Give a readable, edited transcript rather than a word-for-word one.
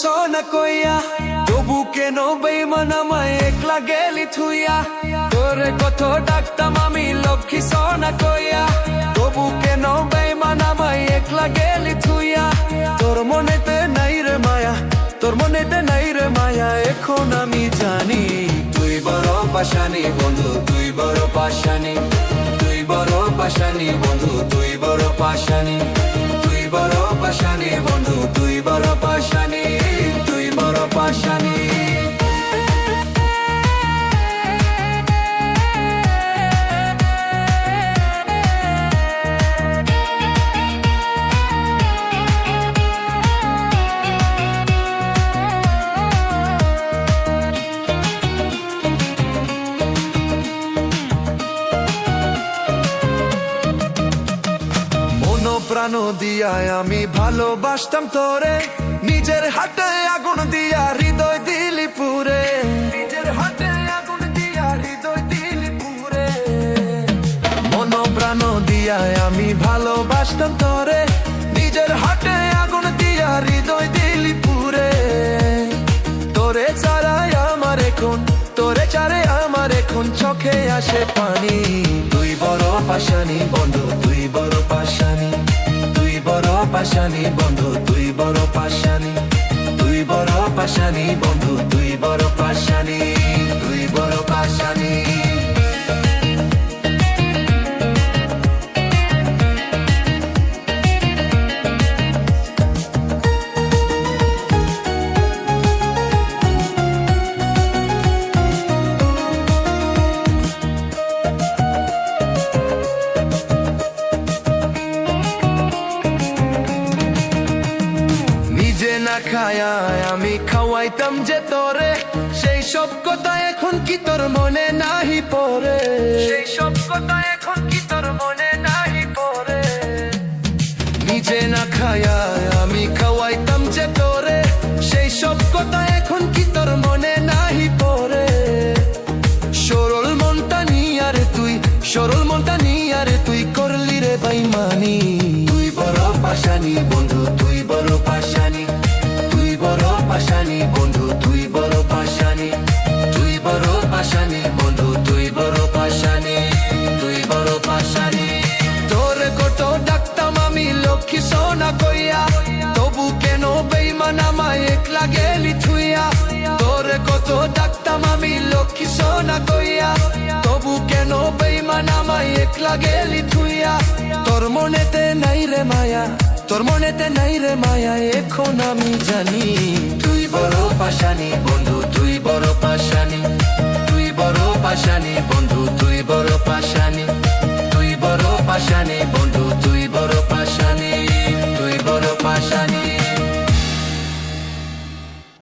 সোনা কইয়া, তবু কেন বেইমান আমায় একলা গেলি থুইয়া। তোরে কত ডাকতাম আমি লক্ষ্মী সোনা কইয়া, তবু কেন বেইমান আমায় একলা গেলি থুইয়া। তোর মনেতে নাই রে মায়া, তোর মনেতে নাই রে মায়া, এখন আমি জানি তুই বড় পাশানি বন্ধু, তুই বড় পাশানি, তুই বড় পাশানি বন্ধু, তুই বড় পাশানি, তুই বড় পাশানি বন্ধু, তুই বড় পাশানি, তুই বড় পাশানি। প্রাণ দিয়া আমি ভালোবাসতাম তোরে, নিজের হাতে আগুন দিয়া হৃদয় দিলি পুরে, নিজের হাতে আগুন দিয়া হৃদয় দিলি পুরে। মন প্রাণ দিয়া আমি ভালোবাসতাম তোরে, নিজের হাতে আগুন দিয়া হৃদয় দিলি পুরে। তোরে ছাড়াই আমার এখন, তোরে ছাড়ে আমার এখন চোখে আসে পানি। তুই বড় পাশানি বন্ধু, তুই বড় পাশানি, তুই বড় পাশানি বন্ধু, তুই বড় পাশানি, তুই বড় পাশানি বন্ধু, তুই বড় পাশানি, তুই বড় পাশানি। না খায়া আমি খাওয়াইতাম যে তোরে, সেই সব কথা এখন কি তোর মনে নাহি পড়ে, সেই সব কথা এখন কি তোর মনে নাহি পড়ে। নিজে না খায়া আমি খাওয়াইতাম যে তোরে, সেই সব কথা এখন কি তোর মনে নাহি পড়ে। সরল মনটা নিয়ারে তুই, সরল মনটা নিয়ারে তুই করলি রে বেইমানি। তুই বড় পাশানি বন্ধু, তুই বড় পাশানি, তুই বড় পাশানি বন্ধু, তুই বড় পাশানি, তুই বড় পাশানি বন্ধু, তুই বড় পাশানি, তুই বড় পাশানি। তোরে কত ডাকতাম আমি লক্ষ্মী সোনা কইয়া, তবু কেন বেইমান আমায় একলা গেলি থুইয়া। তোরে কত ডাকতাম আমি লক্ষ্মী সোনা কইয়া, তবু কেন বেইমান আমায় একলা গেলি থুইয়া। তোর মনেতে নাই রে মায়া, তোর মনেতে নাই রে মায়া, এখন আমি জানি তুই বড় পাশানি বন্ধু, তুই বড় পাশানি।